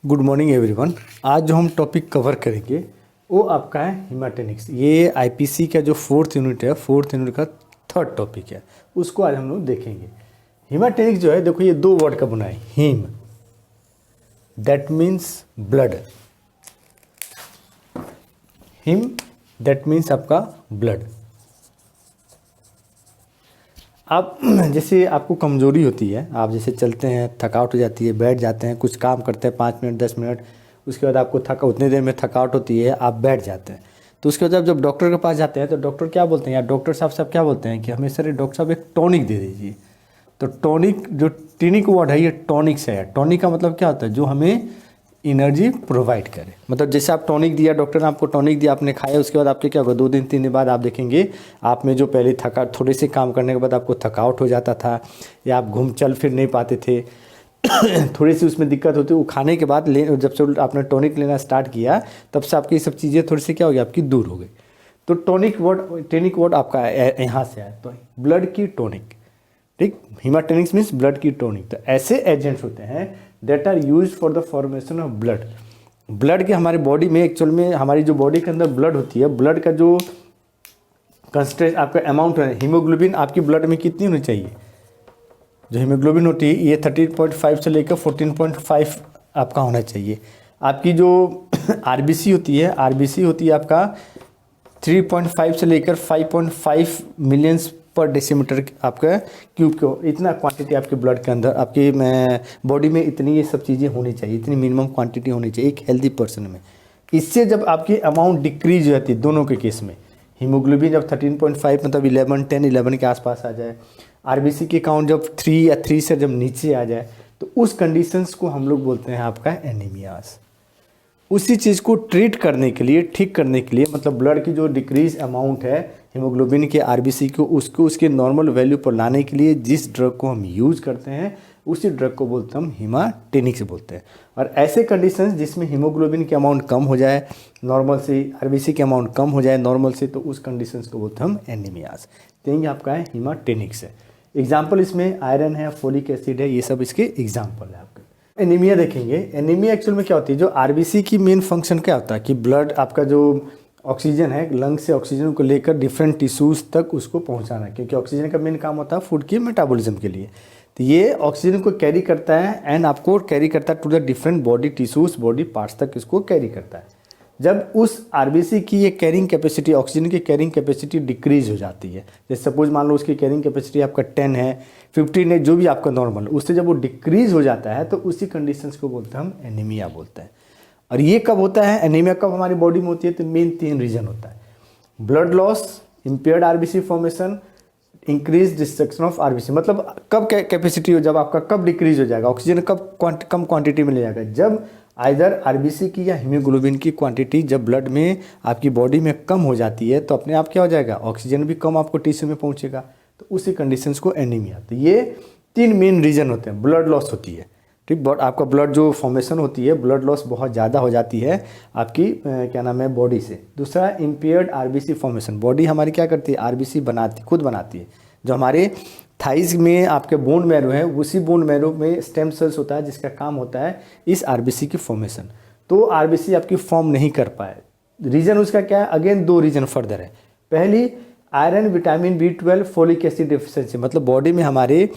Good morning everyone. आज जो हम टॉपिक कवर करेंगे वो आपका है हीमाटेनिक्स। ये आईपीसी का जो फोर्थ यूनिट है, फोर्थ यूनिट का थर्ड टॉपिक है, उसको आज हम लोग देखेंगे। हीमाटेनिक्स जो है, देखो ये दो वर्ड का बना है, haem that means blood, haem that means आपका ब्लड। आप जैसे आपको कमज़ोरी होती है, आप जैसे चलते हैं, थकावट हो जाती है, बैठ जाते हैं, कुछ काम करते हैं 5 मिनट 10 मिनट, उसके बाद आपको उतने देर में थकावट होती है, आप बैठ जाते हैं। तो उसके बाद जब डॉक्टर के पास जाते हैं तो डॉक्टर क्या बोलते हैं, या डॉक्टर साहब क्या बोलते हैं कि हमें सर डॉक्टर साहब एक टॉनिक दे दीजिए। तो टॉनिक जो टिनिक वर्ड है, ये टॉनिक से है। टॉनिक का मतलब क्या होता है, जो हमें एनर्जी प्रोवाइड करे। मतलब जैसे आप टॉनिक दिया, डॉक्टर ने आपको टॉनिक दिया, आपने खाया, उसके बाद आपके क्या होगा, 2 दिन 3 दिन बाद आप देखेंगे आप में जो पहले थोड़े से काम करने के बाद आपको थकावट हो जाता था, या आप चल फिर नहीं पाते थे थोड़ी सी उसमें दिक्कत होती है, वो खाने के बाद जब से आपने टॉनिक लेना स्टार्ट किया तब से आपकी सब चीज़ें थोड़ी सी क्या हो गई, आपकी दूर हो गई। तो टॉनिक वर्ड आपका यहाँ से आया, तो ब्लड की टॉनिक, ठीक। हीमाटेनिक्स मीन्स ब्लड की टॉनिक। तो ऐसे एजेंट्स होते हैं that are use for the formation of blood. Blood के हमारे बॉडी में, एक्चुअल में हमारी जो बॉडी के अंदर ब्लड होती है, ब्लड का जो कंसंट्रेशन आपका अमाउंट है, हीमोग्लोबिन आपकी ब्लड में कितनी होनी चाहिए, जो हीमोग्लोबिन होती है ये 13.5 से लेकर 14.5 आपका होना चाहिए। आपकी जो आरबीसी होती है, आरबीसी होती है आपका 3.5 से लेकर 5.5 मिलियंस पर डेसीमीटर आपका क्यूब को, इतना क्वांटिटी आपके ब्लड के अंदर, आपकी बॉडी में इतनी ये सब चीज़ें होनी चाहिए, इतनी मिनिमम क्वांटिटी होनी चाहिए एक हेल्दी पर्सन में। इससे जब आपकी अमाउंट डिक्रीज हो जाती है, दोनों के केस में, हीमोग्लोबिन जब 13.5 मतलब 11 के आसपास आ जाए, आरबीसी की काउंट जब 3 या 3 से जब नीचे आ जाए, तो उस कंडीशंस को हम लोग बोलते हैं आपका एनीमियास। उसी चीज़ को ट्रीट करने के लिए, ठीक करने के लिए, मतलब ब्लड की जो डिक्रीज अमाउंट है हीमोग्लोबिन के, आरबीसी को, उसको उसके नॉर्मल वैल्यू पर लाने के लिए जिस ड्रग को हम यूज़ करते हैं, उसी ड्रग को बोलते हैं हम हीमाटेनिक्स बोलते हैं। और ऐसे कंडीशंस जिसमें हीमोग्लोबिन की अमाउंट कम हो जाए नॉर्मल से, आरबीसी की अमाउंट कम हो जाए नॉर्मल से, तो उस कंडीशंस को बोलते हैं हम एनीमियास। तो ये आपका है हीमाटेनिक्स है। एग्जाम्पल इसमें आयरन है, फोलिक एसिड है, ये सब इसके एग्जाम्पल है आपके। एनीमिया देखेंगे। एनीमिया एक्चुअल में क्या होती है, जो आरबीसी की मेन फंक्शन क्या होता है कि ब्लड आपका जो ऑक्सीजन है, लंग से ऑक्सीजन को लेकर डिफरेंट टिश्यूज़ तक उसको पहुंचाना, क्योंकि ऑक्सीजन का मेन काम होता है फूड की मेटाबॉलिज्म के लिए। तो ये ऑक्सीजन को कैरी करता है एंड आपको कैरी करता है to the different body tissues, body parts तक इसको कैरी करता है। जब उस आरबीसी की ये कैरिंग कैपेसिटी, ऑक्सीजन की कैरिंग कैपेसिटी डिक्रीज हो जाती है, जैसे सपोज मान लो उसकी कैरिंग कैपेसिटी आपका 10 है, 15 है, जो भी आपका नॉर्मल, उससे जब वो डिक्रीज हो जाता है तो उसी कंडीशंस को बोलते हैं हम एनीमिया बोलते हैं। और ये कब होता है, एनीमिया कब हमारी बॉडी में होती है, तो मेन 3 रीजन होता है: blood loss, impaired RBC formation, increase destruction of RBC. मतलब कब कैपेसिटी हो, जब आपका कब डिक्रीज हो जाएगा, ऑक्सीजन कब कम क्वांटिटी में ले जाएगा, जब आइदर आरबीसी की या हीमोग्लोबिन की क्वांटिटी जब ब्लड में आपकी बॉडी में कम हो जाती है, तो अपने आप क्या हो जाएगा, ऑक्सीजन भी कम आपको टिश्यू में पहुंचेगा, तो उसी कंडीशंस को एनीमिया। तो ये 3 मेन रीजन होते हैं। ब्लड लॉस होती है, ठीक, बट आपका ब्लड जो फॉर्मेशन होती है, ब्लड लॉस बहुत ज़्यादा हो जाती है आपकी क्या नाम है, बॉडी से। दूसरा इम्पेयर्ड आरबीसी फॉर्मेशन, बॉडी हमारी क्या करती है, आरबीसी बनाती, खुद बनाती है। जो हमारे थाइज में आपके बोन मैरो है, उसी बोन मैरो में स्टेम सेल्स होता है जिसका काम होता है इस आरबीसी की फॉर्मेशन। तो आरबीसी आपकी फॉर्म नहीं कर पाए, रीजन उसका क्या है, अगेन 2 रीजन फर्दर है। पहली, iron, vitamin B12, folic acid deficiency. मतलब बॉडी में हमारे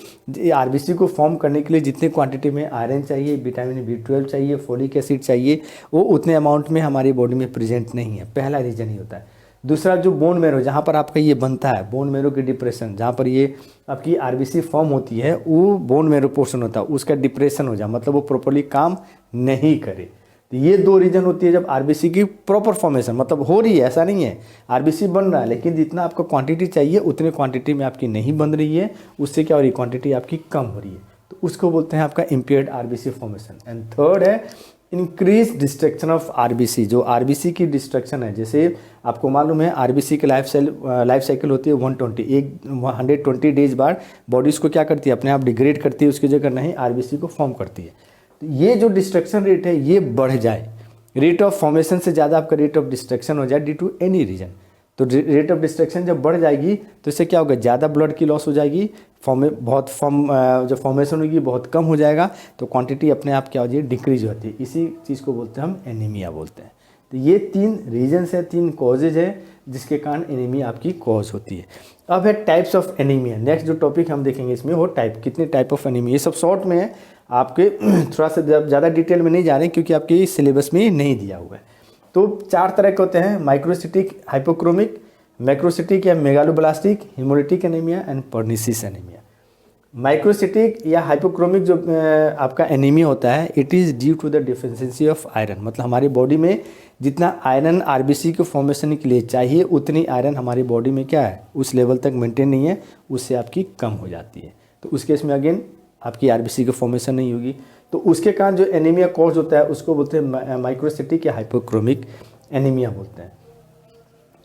आरबीसी को फॉर्म करने के लिए जितने क्वांटिटी में आयरन चाहिए, विटामिन B12 चाहिए, फोलिक एसिड चाहिए, वो उतने अमाउंट में हमारी बॉडी में प्रेजेंट नहीं है। पहला रीजन ही होता है। दूसरा, जो बोन मैरो, जहाँ पर आपका ये बनता है, बोन मैरो की डिप्रेशन, जहाँ पर ये आपकी आरबीसी फॉर्म होती है, वो बोन मैरो पोर्शन होता है, उसका डिप्रेशन हो जाए, मतलब वो प्रॉपर्ली काम नहीं करे। तो ये 2 रीजन होती है जब आरबीसी की प्रॉपर फॉर्मेशन, मतलब हो रही है, ऐसा नहीं है आरबीसी बन रहा है, लेकिन जितना आपको क्वांटिटी चाहिए उतने क्वांटिटी में आपकी नहीं बन रही है, उससे क्या हो रही है, क्वांटिटी आपकी कम हो रही है, तो उसको बोलते हैं आपका impaired RBC formation. And third है इंक्रीज डिस्ट्रक्शन ऑफ आरबीसी। जो आरबीसी की डिस्ट्रक्शन है, जैसे आपको मालूम है आरबीसी की लाइफ साइकिल होती है 120 डेज बाद बॉडी इसको क्या करती है, अपने आप डिग्रेड करती है, उसकी जगह नहीं आरबीसी को फॉर्म करती है। तो ये जो डिस्ट्रक्शन रेट है ये बढ़ जाए, रेट ऑफ फॉर्मेशन से ज़्यादा आपका रेट ऑफ डिस्ट्रक्शन हो जाए ड्यू टू एनी रीजन, तो रेट ऑफ डिस्ट्रक्शन जब बढ़ जाएगी तो इससे क्या होगा, ज़्यादा ब्लड की लॉस हो जाएगी, जो फॉर्मेशन होगी बहुत कम हो जाएगा, तो क्वांटिटी अपने आप क्या हो जाएगी, डिक्रीज होती है। इसी चीज़ को बोलते हैं हम एनीमिया बोलते हैं। तो ये 3 रीजन्स है, 3 कॉजेज है जिसके कारण एनीमिया आपकी कॉज होती है। अब है टाइप्स ऑफ एनीमिया। नेक्स्ट जो टॉपिक हम देखेंगे इसमें वो कितने टाइप ऑफ एनीमिया, ये सब शॉर्ट में है, आपके थोड़ा सा ज़्यादा डिटेल में नहीं जा रहे क्योंकि आपके सिलेबस में नहीं दिया हुआ है। तो 4 तरह के होते हैं, माइक्रोसिटिक हाइपोक्रोमिक, मैक्रोसिटिक या megaloblastic, haemolytic anaemia and pernicious anaemia. Microcytic या हाइपोक्रोमिक जो आपका एनीमिया होता है, it is due to the deficiency of iron, मतलब हमारी बॉडी में जितना आयरन आरबीसी के फॉर्मेशन के लिए चाहिए उतनी आयरन हमारी बॉडी में क्या है, उस लेवल तक मेंटेन नहीं है, उससे आपकी कम हो जाती है। तो उस केस में अगेन आपकी आरबीसी की फॉर्मेशन नहीं होगी, तो उसके कारण जो एनीमिया कॉज होता है उसको बोलते हैं माइक्रोसिटिक या हाइपोक्रोमिक एनीमिया बोलते हैं।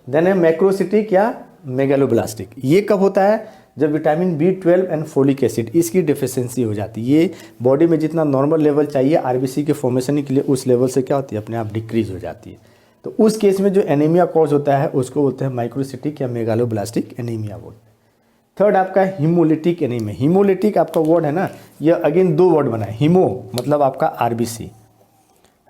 देन है मैक्रोसिटिक या मेगालोब्लास्टिक। ये कब होता है, जब vitamin B12 and folic acid इसकी डिफिशिएंसी हो जाती है। ये बॉडी में जितना नॉर्मल लेवल चाहिए आरबीसी के फॉर्मेशन के लिए, उस लेवल से क्या होती है, अपने आप डिक्रीज हो जाती है। तो उस केस में जो एनीमिया कॉज होता है उसको बोलते हैं माइक्रोसिटिक या मेगालोब्लास्टिक एनीमिया बोलते हैं। थर्ड आपका हीमोलिटिक एनीमिया। हीमोलिटिक आपका वर्ड है ना, ये अगेन 2 वर्ड बना है। हीमो मतलब आपका आरबीसी,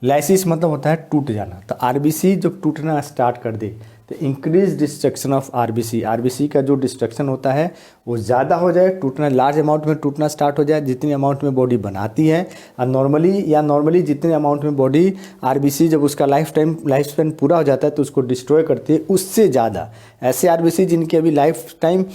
लाइसिस मतलब होता है टूट जाना। तो आरबीसी जब टूटना स्टार्ट कर दे तो increase destruction of RBC, RBC का जो डिस्ट्रक्शन होता है वो ज़्यादा हो जाए, टूटना लार्ज अमाउंट में टूटना स्टार्ट हो जाए, जितनी अमाउंट में बॉडी बनाती है। और नॉर्मली जितने अमाउंट में बॉडी आरबीसी जब उसका लाइफ स्पैन पूरा हो जाता है तो उसको डिस्ट्रॉय करती है, उससे ज़्यादा ऐसे आरबीसी जिनकी अभी लाइफ स्पैन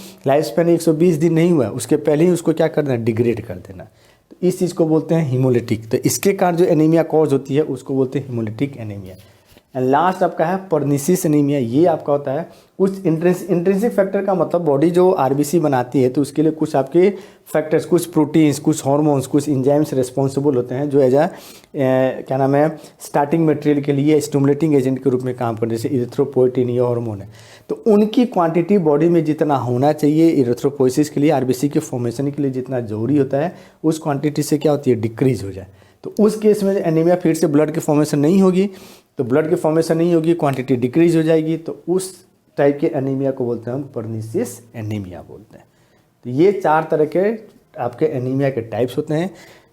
120 दिन नहीं हुआ है, उसके पहले ही उसको क्या कर देना, डिग्रेड कर देना। तो इस चीज़ को बोलते हैं हीमोलिटिक। तो इसके कारण जो एनीमिया कॉज होती है उसको बोलते हैं हीमोलिटिक एनीमिया। एंड लास्ट आपका है पर्निसिस एनीमिया। ये आपका होता है कुछ इंट्रिंसिक फैक्टर का मतलब बॉडी जो आरबीसी बनाती है तो उसके लिए कुछ आपके फैक्टर्स, कुछ प्रोटीन्स, कुछ हार्मोन्स, कुछ इंजाइम्स रिस्पॉन्सिबल होते हैं जो क्या नाम है, स्टार्टिंग मटेरियल के लिए स्टिमुलेटिंग एजेंट के रूप में काम करते हैं, जैसे इरिथ्रोपोइटिन ये हार्मोन है। तो उनकी क्वांटिटी बॉडी में जितना होना चाहिए इरिथ्रोपोइसिस के लिए, आरबीसी के फॉर्मेशन के लिए जितना जरूरी होता है, उस क्वांटिटी से क्या होती है, डिक्रीज हो जाए। तो उस केस में एनीमिया फिर से ब्लड की फॉर्मेशन नहीं होगी, तो ब्लड की फॉर्मेशन नहीं होगी, क्वांटिटी डिक्रीज हो जाएगी, तो उस टाइप के एनीमिया को बोलते हैं हम पर्निसिस एनीमिया बोलते हैं। तो ये 4 तरह के आपके एनीमिया के टाइप्स होते हैं।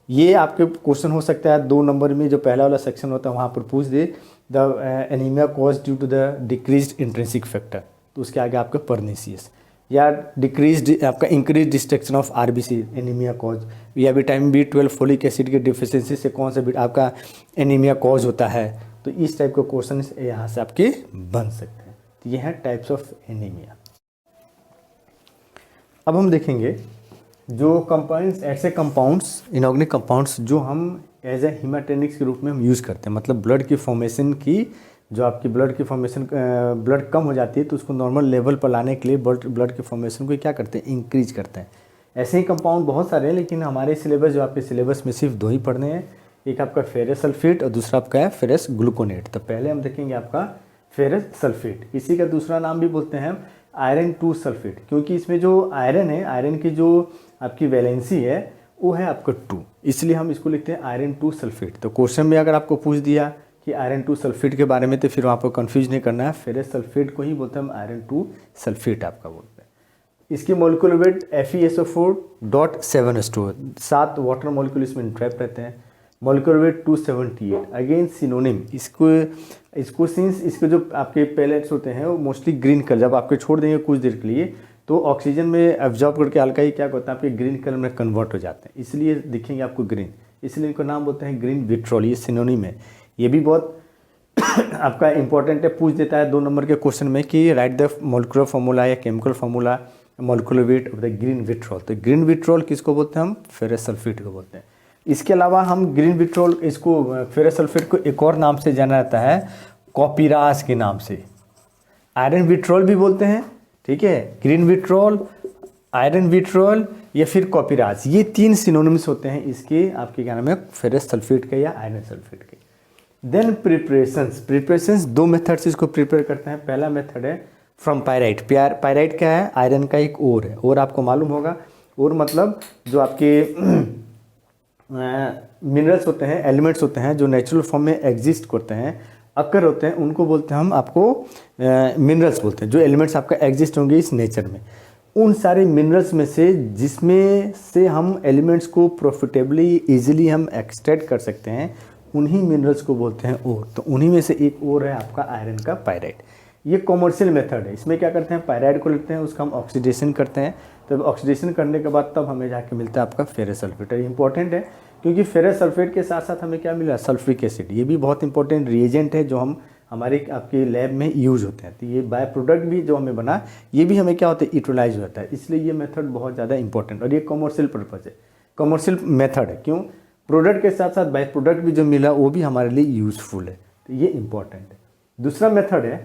ये आपके क्वेश्चन हो सकता है 2 नंबर में जो पहला वाला सेक्शन होता है वहाँ पर पूछ दे, the anaemia cause due to the decreased intrinsic factor, तो उसके आगे आपका पर्निसियस, या डिक्रीज आपका increase destruction of RBC anaemia cause, या विटामिन B12 फोलिक एसिड की डिफिशिएंसी से कौन सा आपका एनीमिया कॉज होता है। तो इस टाइप के क्वेश्चन यहाँ से आपके बन सकते हैं। तो ये है टाइप्स ऑफ एनीमिया। अब हम देखेंगे जो कंपाउंड्स, ऐसे कंपाउंड्स, इनऑर्गेनिक कंपाउंड्स जो हम एज ए हीमाटेनिक्स के रूप में हम यूज़ करते हैं, मतलब ब्लड की फॉर्मेशन की, जो आपकी ब्लड की फॉर्मेशन, ब्लड कम हो जाती है तो उसको नॉर्मल लेवल पर लाने के लिए ब्लड की फॉर्मेशन को क्या करते हैं, इंक्रीज करते हैं। ऐसे ही कंपाउंड बहुत सारे हैं, लेकिन हमारे सिलेबस, जो आपके सिलेबस में सिर्फ 2 ही पढ़ने हैं। एक आपका फेरस सल्फेट और दूसरा आपका है फेरस ग्लूकोनेट। तो पहले हम देखेंगे आपका फेरस सल्फेट, इसी का दूसरा नाम भी बोलते हैं आयरन 2 सल्फेट, क्योंकि इसमें जो आयरन है, आयरन की जो आपकी वैलेंसी है वो है आपका 2, इसलिए हम इसको लिखते हैं आयरन 2 सल्फेट। तो क्वेश्चन में अगर आपको पूछ दिया कि आयरन 2 सल्फेट के बारे में, तो फिर आपको कंफ्यूज नहीं करना है, फेरस सल्फेट को ही बोलते हैं हम आयरन 2 सल्फेट आपका बोलते हैं। इसकी molecular weight FeSO4.7H2, 7 water molecule इसमें इंट्रैप रहते हैं। मॉलिक्यूलर वेट 278, अगेन सिनोनिम, इसको सिंस इसके जो आपके पैलेट्स होते हैं वो मोस्टली ग्रीन कलर, जब आपके छोड़ देंगे कुछ देर के लिए तो ऑक्सीजन में एब्जॉर्ब करके अल्काई क्या होता है, आपके ग्रीन कलर में कन्वर्ट हो जाते हैं, इसलिए दिखेंगे आपको ग्रीन, इसलिए इनको नाम बोलते हैं ग्रीन विट्रोल। ये सिनोनिम है। ये भी बहुत आपका इंपॉर्टेंट है, पूछ देता है 2 नंबर के क्वेश्चन में कि राइट द मॉलिक्यूलर फार्मूला या chemical formula molecular weight of the green vitriol. तो ग्रीन विट्रोल किसको बोलते हैं, हम फेरस सल्फेट को बोलते हैं। इसके अलावा हम ग्रीन विट्रोल, इसको फेरस सल्फेट को एक और नाम से जाना जाता है, कॉपीराज के नाम से। आयरन विट्रोल भी बोलते हैं, ठीक है, ग्रीन विट्रोल, आयरन विट्रोल या फिर कॉपीराज, ये 3 सिनोनिम्स होते हैं इसके, आपके क्या नाम है, फेरस सल्फेट के या आयरन सल्फेट के। देन प्रिपरेशंस 2 मेथड से इसको प्रिपेयर करते हैं। पहला मेथड है फ्रॉम पायराइट। पायराइट क्या है, आयरन का एक ओर है, और आपको मालूम होगा, और मतलब जो आपके मिनरल्स होते हैं, एलिमेंट्स होते हैं जो नेचुरल फॉर्म में एग्जिस्ट करते हैं, अकर होते हैं, उनको बोलते हैं हम आपको मिनरल्स बोलते हैं, जो एलिमेंट्स आपका एग्जिस्ट होंगे इस नेचर में। उन सारे मिनरल्स में से जिसमें से हम एलिमेंट्स को प्रॉफिटेबली इजीली हम एक्सट्रैक्ट कर सकते हैं, उन्हीं मिनरल्स को बोलते हैं ओर। तो उन्हीं में से एक ओर है आपका आयरन का पायराइट। ये कॉमर्शियल मेथड है। इसमें क्या करते हैं, पायराइड को लेते हैं, उसका हम ऑक्सीडेशन करते हैं, तब ऑक्सीडेशन करने के बाद तब हमें जाके मिलता है आपका फेरस सल्फेट। ये इंपॉर्टेंट है क्योंकि फेरस सल्फेट के साथ साथ हमें क्या मिला, सल्फ्रिक एसिड। ये भी बहुत इंपॉर्टेंट रिएजेंट है जो हम हमारे आपके लैब में यूज होते हैं। तो ये बाय प्रोडक्ट भी जो हमें बना, ये भी हमें क्या होता है, यूटिलाइज होता है। इसलिए ये मेथड बहुत ज़्यादा इंपॉर्टेंट, और ये कॉमर्शियल पर्पज़ है, कॉमर्शियल मेथड है। क्यों, प्रोडक्ट के साथ साथ बाय प्रोडक्ट भी जो मिला वो भी हमारे लिए यूजफुल है। तो ये इंपॉर्टेंट है। दूसरा मेथड है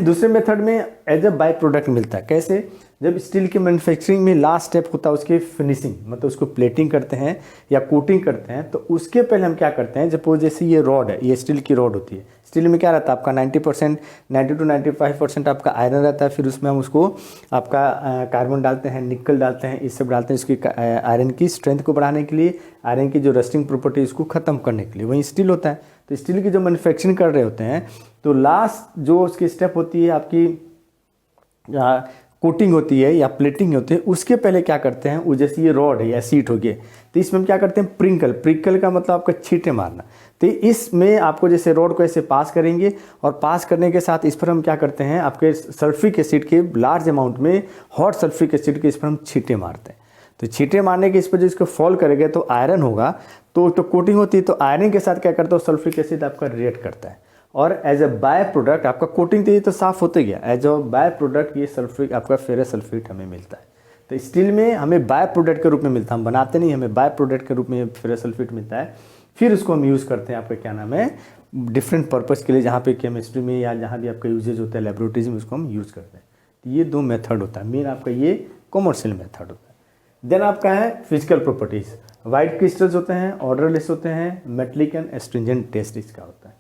दूसरे मेथड में एज अ बाय प्रोडक्ट मिलता है। कैसे, जब स्टील के मैन्युफैक्चरिंग में लास्ट स्टेप होता है उसके फिनिशिंग, मतलब उसको प्लेटिंग करते हैं या कोटिंग करते हैं, तो उसके पहले हम क्या करते हैं, सपोज जैसे ये रॉड है, ये स्टील की रॉड होती है। स्टील में क्या रहता है आपका 90% 90 to 95% आपका आयरन रहता है। फिर उसमें हम उसको आपका कार्बन डालते हैं, निकल डालते हैं, ये सब डालते हैं उसकी आयरन की स्ट्रेंथ को बढ़ाने के लिए, आयरन की जो रस्टिंग प्रॉपर्टी उसको ख़त्म करने के लिए। वहीं स्टील होता है। तो स्टील की जो मैन्युफैक्चरिंग कर रहे होते हैं, तो लास्ट जो उसकी स्टेप होती है आपकी कोटिंग होती है या प्लेटिंग होती है, उसके पहले क्या करते हैं, वो जैसे ये रॉड है या सीट हो गया, तो इसमें हम क्या करते हैं, प्रिंकल का मतलब आपका छींटे मारना। तो इसमें आपको जैसे रॉड को ऐसे पास करेंगे, और पास करने के साथ इस पर हम क्या करते हैं, आपके सल्फ्रिक एसिड के लार्ज अमाउंट में हॉट सल्फ्रिक एसिड के इस पर हम छींटे मारते हैं। तो छींटे मारने के इस पर जो इसको फॉल करेगा तो आयरन होगा, तो कोटिंग होती है, तो आयरन के साथ क्या करता है, सल्फ्रिक एसिड आपका रिएक्ट करता है, और एज ए बाय प्रोडक्ट आपका कोटिंग तो ये तो साफ होते गया, एज अ बाय प्रोडक्ट ये सल्फ्रिक आपका फेरस सल्फेट हमें मिलता है। तो स्टील में हमें बाय प्रोडक्ट के रूप में मिलता है, हम बनाते नहीं, हमें बाय प्रोडक्ट के रूप में फेरस सल्फेट मिलता है। फिर उसको हम यूज़ करते हैं आपका क्या नाम है, डिफरेंट पर्पज़ के लिए, जहाँ पे केमिस्ट्री में या जहाँ भी आपका यूजेज होता है लेबोरेटरीज में, उसको हम यूज़ करते हैं। तो ये दो मेथड होता है मेन आपका, ये कॉमर्शियल मेथड होता है। देन आपका है फिजिकल प्रॉपर्टीज़। वाइट क्रिस्टल्स होते हैं, ऑर्डरलेस होते हैं, मेटलिक एंड एस्ट्रिंजेंट टेस्ट इसका होता है।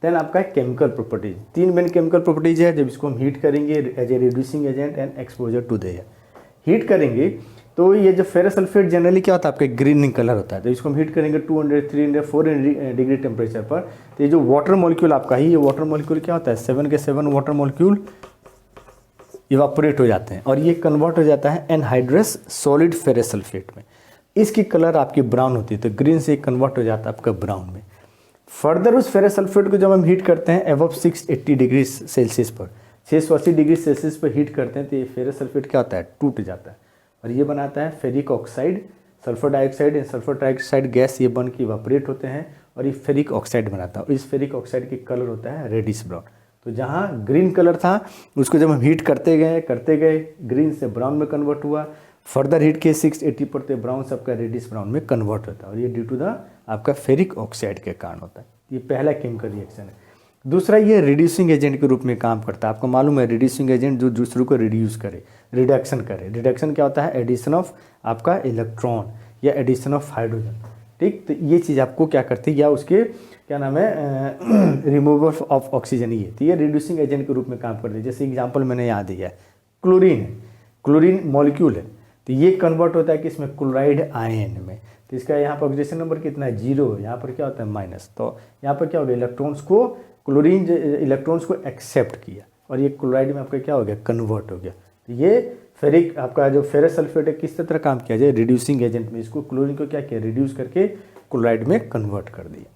देन आपका है chemical properties. 3 main chemical properties है। जब इसको हम हीट करेंगे as a reducing agent and exposure to the air, heat करेंगे तो ये जो फेरस सल्फेट जनरली क्या होता है आपका ग्रीन कलर होता है। तो इसको हम हीट करेंगे 200, 300, 400 डिग्री टेम्परेचर पर, तो ये जो वाटर मॉलिक्यूल आपका ही, ये वाटर मॉलिक्यूल क्या होता है, 7 के 7 वाटर मॉलिक्यूल इवापोरेट हो जाते हैं, और ये कन्वर्ट हो जाता है एनहाइड्रस सॉलिड फेरस सल्फेट में। इसकी कलर आपकी ब्राउन होती है, तो ग्रीन से कन्वर्ट हो जाता है आपका ब्राउन में। फर्दर उस फेरस सल्फेट को जब हम हीट करते हैं एबव 680 डिग्री सेल्सियस पर, 680 डिग्री सेल्सियस पर हीट करते हैं, तो ये फेरस सल्फेट क्या होता है, टूट जाता है, और ये बनाता है ferric oxide, sulphur dioxide and sulphur dioxide gas, ये बन के इवापोरेट होते हैं, और ये फेरिक ऑक्साइड बनाता है। और इस फेरिक ऑक्साइड की कलर होता है रेडिश ब्राउन। तो जहाँ ग्रीन कलर था उसको जब हम हीट करते गए ग्रीन से ब्राउन में कन्वर्ट हुआ, फर्दर हीट के 680 पर तो ब्राउन सबका रेडिश ब्राउन में कन्वर्ट होता है, और ये ड्यू टू द आपका फेरिक ऑक्साइड के कारण होता है। ये पहला केमिकल रिएक्शन है। दूसरा, ये रिड्यूसिंग एजेंट के रूप में काम करता है। आपको मालूम है रिड्यूसिंग एजेंट जो दूसरों को रिड्यूस करे, रिडक्शन करे। रिडक्शन क्या होता है, एडिशन ऑफ आपका इलेक्ट्रॉन या एडिशन ऑफ हाइड्रोजन, ठीक। तो ये चीज़ आपको क्या करती है, या उसके क्या नाम है, रिमूवल ऑफ ऑक्सीजन, ये तो ये रिड्यूसिंग एजेंट के रूप में काम करती है। जैसे एग्जाम्पल मैंने यहाँ दिया है, क्लोरीन है, क्लोरीन मॉलिक्यूल है, तो ये कन्वर्ट होता है कि इसमें क्लोराइड आयन में, तो इसका यहाँ पर ऑक्सीजन नंबर कितना है, 0, यहाँ पर क्या होता है माइनस। तो यहाँ पर क्या हो गया, इलेक्ट्रॉन्स को, क्लोरीन इलेक्ट्रॉन्स को एक्सेप्ट किया, और ये क्लोराइड में आपका क्या हो गया, कन्वर्ट हो गया। तो ये फेरिक आपका जो फेरस सल्फेट है किस तरह काम किया जाए, रिड्यूसिंग एजेंट में, इसको क्लोरीन को क्या किया, रिड्यूस करके क्लोराइड में कन्वर्ट कर दिया।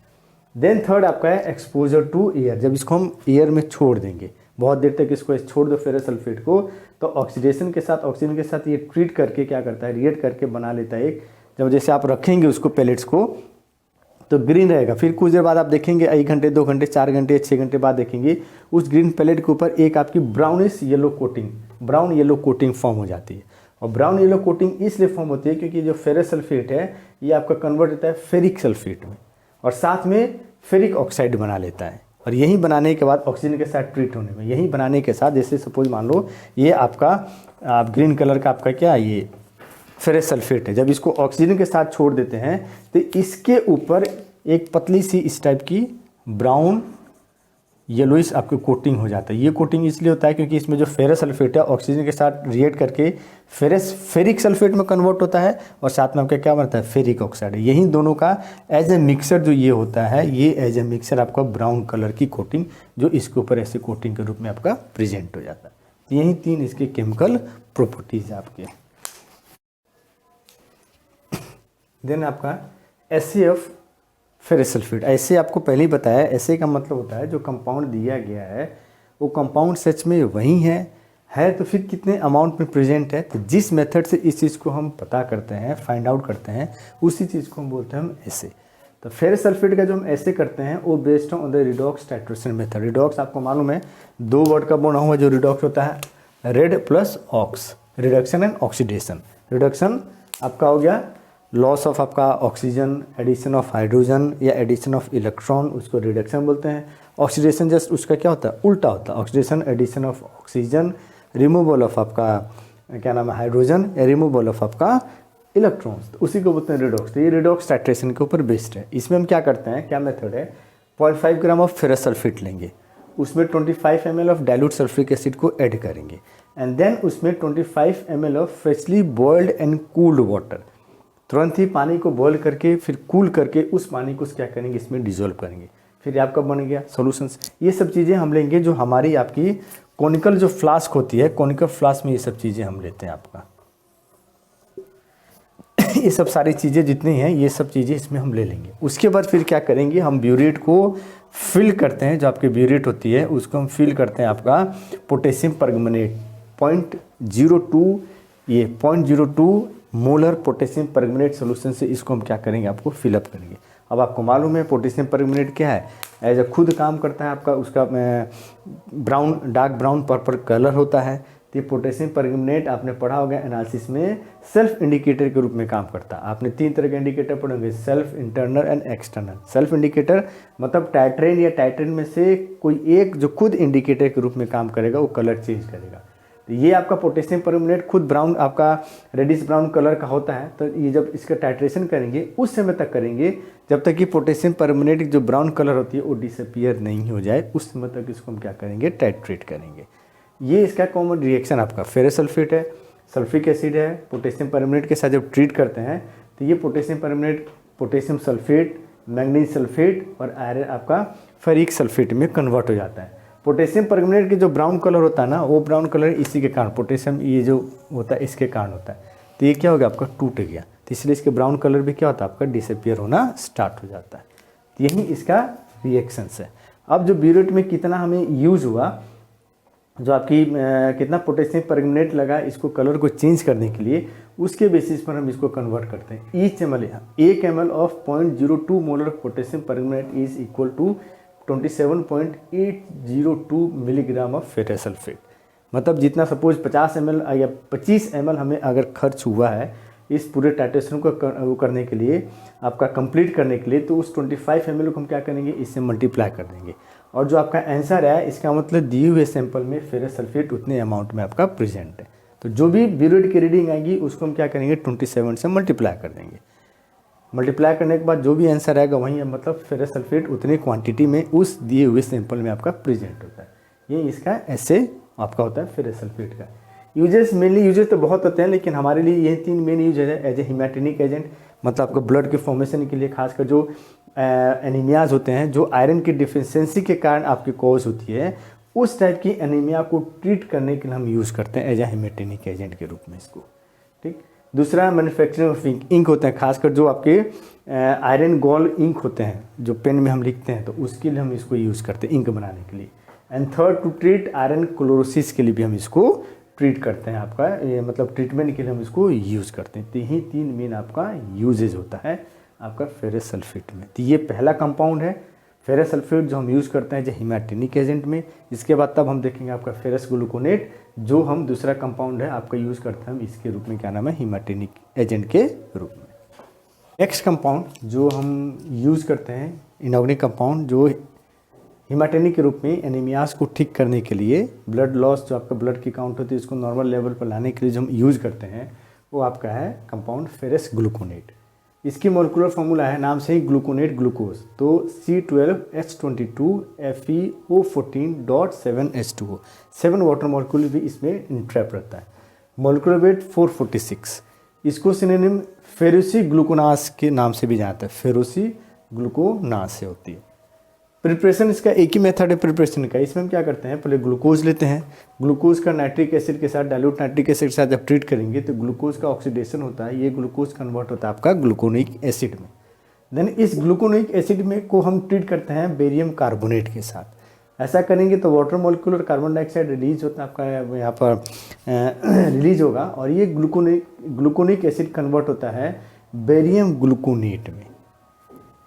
देन थर्ड आपका है एक्सपोजर टू एयर। जब इसको हम एयर में छोड़ देंगे बहुत देर तक, इसको छोड़ दो फेरस सल्फेट को, तो ऑक्सीडेशन के साथ, ऑक्सीजन के साथ ये ट्रीट करके क्या करता है, रिएक्ट करके बना लेता है एक, जब जैसे आप रखेंगे उसको पेलेट्स को तो ग्रीन रहेगा। फिर कुछ देर बाद आप देखेंगे 1 घंटे, 2 घंटे, 4 घंटे, 6 घंटे बाद देखेंगे उस ग्रीन पेलेट के ऊपर एक आपकी brownish yellow coating, brown yellow coating form हो जाती है। और ब्राउन येलो कोटिंग इसलिए फॉर्म होती है क्योंकि जो फेरस सल्फेट है ये आपका कन्वर्ट होता है फेरिक सल्फेट में, और साथ में फेरिक ऑक्साइड बना लेता है। और यही बनाने के बाद ऑक्सीजन के साथ ट्रीट होने में, यही बनाने के साथ, जैसे सपोज मान लो ये आपका आप ग्रीन कलर का आपका क्या, ये फेरस सल्फेट है, जब इसको ऑक्सीजन के साथ छोड़ देते हैं तो इसके ऊपर एक पतली सी इस टाइप की ब्राउन येलोइश आपकी कोटिंग हो जाता है। ये कोटिंग इसलिए होता है क्योंकि इसमें जो फेरस सल्फेट है ऑक्सीजन के साथ रिएक्ट करके फेरिक सल्फेट में कन्वर्ट होता है और साथ में आपका क्या बनता है, फेरिक ऑक्साइड। यही दोनों का एज ए मिक्सर जो ये होता है, ये एज ए मिक्सर आपका ब्राउन कलर की कोटिंग जो इसके ऊपर ऐसे कोटिंग के रूप में आपका प्रेजेंट हो जाता है। यही 3 इसके केमिकल प्रॉपर्टीज आपके। देन आपका SAF फेरस सल्फेट। ऐसे आपको पहले ही बताया, ऐसे का मतलब होता है जो कंपाउंड दिया गया है वो कंपाउंड सच में वही है तो फिर कितने अमाउंट में प्रेजेंट है। तो जिस मेथड से इस चीज़ को हम पता करते हैं, फाइंड आउट करते हैं, उसी चीज़ को हम बोलते हैं हम ऐसे। तो फेरस सल्फेट का जो हम ऐसे करते हैं वो based on the redox titration method. Redox आपको मालूम है 2 वर्ड का बना हुआ जो रिडॉक्स होता है, red plus ox, reduction and oxidation. Reduction आपका हो गया लॉस ऑफ आपका ऑक्सीजन, एडिशन ऑफ हाइड्रोजन या एडिशन ऑफ इलेक्ट्रॉन, उसको रिडक्शन बोलते हैं। ऑक्सीडेशन जस्ट उसका क्या होता है, उल्टा होता है। Oxidation addition of oxygen, removal of आपका क्या नाम है हाइड्रोजन या रिमूवल ऑफ आपका इलेक्ट्रॉन्स, तो उसी को बोलते हैं रिडॉक्स। तो ये रिडॉक्स टाइट्रेशन के ऊपर बेस्ड है। इसमें हम क्या करते हैं, क्या मेथड है, 0.5 ग्राम ऑफ फेरस सल्फेट लेंगे, उसमें 25 ml of dilute sulphuric acid को ऐड करेंगे एंड देन उसमें 25 ml of freshly boiled and cooled water, तुरंत ही पानी को बॉयल करके फिर कूल करके उस पानी को क्या करेंगे, इसमें डिजोल्व करेंगे। फिर आपका बन गया सॉल्यूशंस। ये सब चीज़ें हम लेंगे जो हमारी आपकी कॉनिकल जो फ्लास्क होती है, कॉनिकल फ्लास्क में ये सब चीज़ें हम लेते हैं आपका। ये सब सारी चीज़ें जितनी हैं ये सब चीज़ें इसमें हम ले लेंगे। उसके बाद फिर क्या करेंगे, हम ब्यूरेट को फिल करते हैं। जो आपकी ब्यूरेट होती है उसको हम फिल करते हैं आपका पोटेशियम परमैंगनेट 0.02, ये 0.02 मोलर पोटेशियम परमैंगनेट सोल्यूशन से इसको हम क्या करेंगे, आपको फिलअप करेंगे। अब आपको मालूम है पोटेशियम परमैंगनेट क्या है, एज ए खुद काम करता है आपका, उसका brown dark brown purple colour होता है। तो ये पोटेशियम परमैंगनेट आपने पढ़ा होगा एनालिसिस में, सेल्फ इंडिकेटर के रूप में काम करता है। आपने 3 तरह के इंडिकेटर पढ़ेंगे, self, internal and external. Self indicator मतलब टाइट्रेन या टाइट्रेन में से कोई एक जो खुद इंडिकेटर के रूप में काम करेगा, वो कलर चेंज करेगा। तो ये आपका पोटेशियम परमैंगनेट खुद ब्राउन आपका रेडिश ब्राउन कलर का होता है। तो ये जब इसका टाइट्रेशन करेंगे उस समय तक करेंगे जब तक कि पोटेशियम परमैंगनेट जो ब्राउन कलर होती है वो डिसअपीयर नहीं हो जाए, उस समय तक इसको हम क्या करेंगे, टाइट्रेट करेंगे। ये इसका कॉमन रिएक्शन आपका फेरस सल्फेट है, सल्फ्रिक एसिड है, पोटेशियम परमैंगनेट के साथ जब ट्रीट करते हैं तो ये potassium permanganate potassium sulphate, manganese sulphate और आयरन आपका फेरिक सल्फेट में कन्वर्ट हो जाता है। पोटेशियम परमैंगनेट के जो ब्राउन कलर होता है ना, वो ब्राउन कलर इसी के कारण, पोटेशियम ये जो होता है इसके कारण होता है। तो ये क्या हो गया, आपका टूट गया, तो इसलिए इसके ब्राउन कलर भी क्या होता है, आपका डिसअपीयर होना स्टार्ट हो जाता है। तो यही इसका रिएक्शंस है। अब जो ब्यूरेट में कितना हमें यूज़ हुआ, जो आपकी कितना पोटेशियम परमैंगनेट लगा इसको कलर को चेंज करने के लिए, उसके बेसिस पर हम इसको कन्वर्ट करते हैं। Each ml 1 ml of 0.02 molar potassium permanganate is equal to 27.802 milligram of ferrous sulphate. मतलब जितना सपोज 50 ml या 25 ml हमें अगर खर्च हुआ है इस पूरे टाइट्रेशन को करने के लिए, आपका कंप्लीट करने के लिए, तो उस 25 ml को हम क्या करेंगे, इससे मल्टीप्लाई कर देंगे। और जो आपका आंसर है इसका मतलब दिए हुए सैंपल में फेरस सल्फेट उतने अमाउंट में आपका प्रेजेंट है। तो जो भी ब्यूरेट की रीडिंग आएगी उसको हम क्या करेंगे, 27 से मल्टीप्लाई कर देंगे। मल्टीप्लाई करने के बाद जो भी आंसर आएगा वहीं, मतलब फेरस सल्फेट उतने क्वांटिटी में उस दिए हुए सैंपल में आपका प्रेजेंट होता है। ये इसका ऐसे आपका होता है फेरस सल्फेट का। यूजेस मेनली यूजेस तो बहुत होते हैं, लेकिन हमारे लिए ये 3 मेन यूज है। एज ए हिमैटेनिक एजेंट, मतलब आपको ब्लड के फॉर्मेशन के लिए, खासकर जो एनीमियाज होते हैं जो आयरन की डिफिशियंसी के कारण आपकी कॉज होती है, उस टाइप की एनीमिया को ट्रीट करने के लिए हम यूज़ करते हैं एज ए हिमैटेनिक एजेंट के रूप में इसको। ठीक। दूसरा मैन्युफैक्चरिंग ऑफ इंक होते हैं, खासकर जो आपके आयरन गोल्ड इंक होते हैं जो पेन में हम लिखते हैं, तो उसके लिए हम इसको यूज़ करते हैं इंक बनाने के लिए। And third, to treat iron chlorosis के लिए भी हम इसको ट्रीट करते हैं। आपका ये मतलब ट्रीटमेंट के लिए हम इसको यूज़ करते हैं। तो यही 3 मेन आपका यूजेज होता है आपका फेरस सल्फेट में। तो ये पहला कंपाउंड है फेरस सल्फेट जो हम यूज़ करते हैं जो हिमैटेनिक एजेंट में। इसके बाद तब हम देखेंगे आपका फेरस ग्लूकोनेट, जो हम दूसरा कंपाउंड है आपका यूज़ करते हैं हम इसके रूप में, क्या नाम है, हिमैटेनिक एजेंट के रूप में। नेक्स्ट कंपाउंड जो हम यूज़ करते हैं इनऑर्गेनिक कंपाउंड, जो हिमैटेनिक के रूप में एनीमियाज को ठीक करने के लिए, ब्लड लॉस जो आपका ब्लड की काउंट होती है इसको नॉर्मल लेवल पर लाने के लिए जो हम यूज़ करते हैं, वो आपका है कंपाउंड फेरस ग्लूकोनेट। इसकी मोलिकुलर फार्मूला है नाम से ही ग्लूकोनेट ग्लूकोज, तो C12H22FeO14.7H2O, 7 वाटर मॉलिक्यूल भी इसमें इंट्रैप रहता है। Molecular weight 446। इसको सिनोनिम फेरुसी ग्लूकोनास के नाम से भी जानता है, फेरुसी ग्लूकोनास से होती है। प्रिपरेशन इसका एक ही मेथड है प्रिपरेशन का। इसमें हम क्या करते हैं, पहले ग्लूकोज लेते हैं, ग्लूकोज का नाइट्रिक एसिड के साथ, डाइल्यूट नाइट्रिक एसिड के साथ जब ट्रीट करेंगे तो ग्लूकोज का ऑक्सीडेशन होता है, ये ग्लूकोज कन्वर्ट होता है आपका ग्लूकोनिक एसिड में। देन इस ग्लूकोनिक एसिड में को हम ट्रीट करते हैं बेरियम कार्बोनेट के साथ। ऐसा करेंगे तो वाटर मॉलिक्यूल और कार्बन डाइऑक्साइड रिलीज होता है आपका यहाँ पर रिलीज होगा, और ये ग्लूकोनिक एसिड कन्वर्ट होता है बेरियम ग्लूकोनेट में।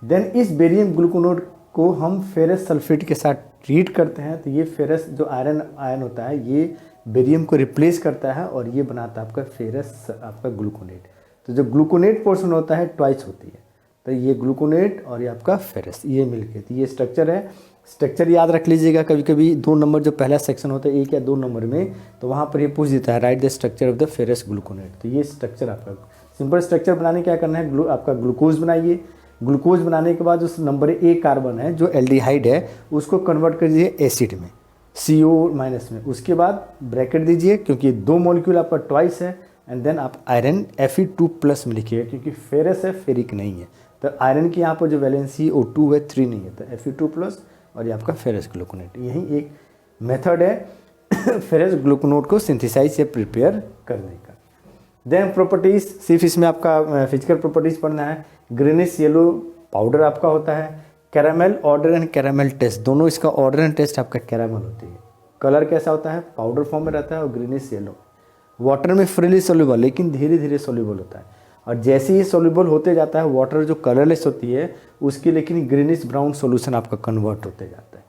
देन इस बेरियम ग्लूकोनेट को हम फेरस सल्फेट के साथ ट्रीट करते हैं, तो ये फेरस जो आयन होता है ये बेरियम को रिप्लेस करता है और ये बनाता है आपका फेरस आपका ग्लूकोनेट। तो जो ग्लूकोनेट पोर्शन होता है ट्वाइस होती है, तो ये ग्लूकोनेट और ये आपका फेरस ये मिलके, तो ये स्ट्रक्चर है। स्ट्रक्चर याद रख लीजिएगा, कभी कभी 2 नंबर जो पहला सेक्शन होता है 1 या 2 नंबर में, तो वहाँ पर ये पूछ देता है right the structure of the ferrous gluconate. तो ये स्ट्रक्चर आपका सिंपल स्ट्रक्चर बनाने क्या करना है, आपका ग्लूकोज बनाइए। ग्लूकोज बनाने के बाद उस नंबर 1 कार्बन है जो एल्डिहाइड है उसको कन्वर्ट कर दीजिए एसिड में, CO- में। उसके बाद ब्रैकेट दीजिए क्योंकि 2 मॉलिक्यूल आपका ट्वाइस है, एंड देन आप आयरन Fe2+ में लिखिएगा क्योंकि फेरस है फेरिक नहीं है, तो आयरन की यहाँ पर जो वैलेंसी O2 है 3 नहीं है, तो Fe2+ और ये आपका फेरस ग्लूकोनेट। यही एक मेथड है फेरस ग्लूकोनेट को सिंथेसाइज से प्रिपेयर करने का। देन प्रॉपर्टीज, सिर्फ इसमें आपका फिजिकल प्रॉपर्टीज पढ़ना है। ग्रीनिश येलो पाउडर आपका होता है, caramel odour and caramel taste, दोनों इसका ऑर्डर एंड टेस्ट आपका कैरामेल होती है। कलर कैसा होता है, पाउडर फॉर्म में रहता है और ग्रीनिश येलो। वाटर में फ्रीली सोल्यूबल लेकिन धीरे धीरे सोल्यूबल होता है, और जैसे ही सोल्यूबल होते जाता है वाटर जो कलरलेस होती है उसकी लेकिन ग्रीनिश ब्राउन सोल्यूशन आपका कन्वर्ट होते जाता है।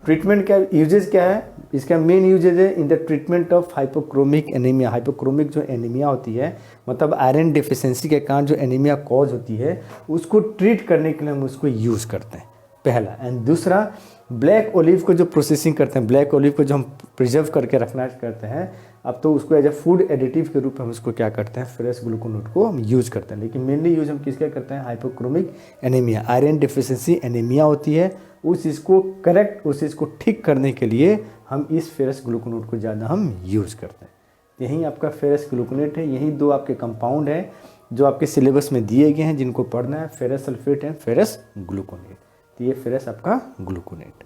ट्रीटमेंट क्या यूजेज क्या है, इसका मेन यूजेज है in the treatment of hypochromic anaemia. Hypochromic जो एनीमिया होती है मतलब आयरन डिफिशिएंसी के कारण जो एनीमिया कॉज होती है उसको ट्रीट करने के लिए हम उसको यूज़ करते हैं, पहला। एंड दूसरा ब्लैक ओलिव को जो प्रोसेसिंग करते हैं, ब्लैक ओलिव को जो हम प्रिजर्व करके रखना करते हैं, अब तो उसको एज ए फूड एडिटिव के रूप में हम उसको क्या करते हैं, फ्रेश ग्लूकोनेट को हम यूज़ करते हैं। लेकिन मेनली यूज़ हम किसका करते हैं, hypochromic anaemia, iron deficiency anaemia होती है, उस चीज़ को करेक्ट, उस चीज़ को ठीक करने के लिए हम इस फेरस ग्लूकोनेट को ज़्यादा हम यूज़ करते हैं। यही आपका फेरस ग्लूकोनेट है, यही 2 आपके कंपाउंड हैं जो आपके सिलेबस में दिए गए हैं जिनको पढ़ना है, ferrous sulphate and ferrous gluconate. तो ये फेरस आपका ग्लूकोनेट।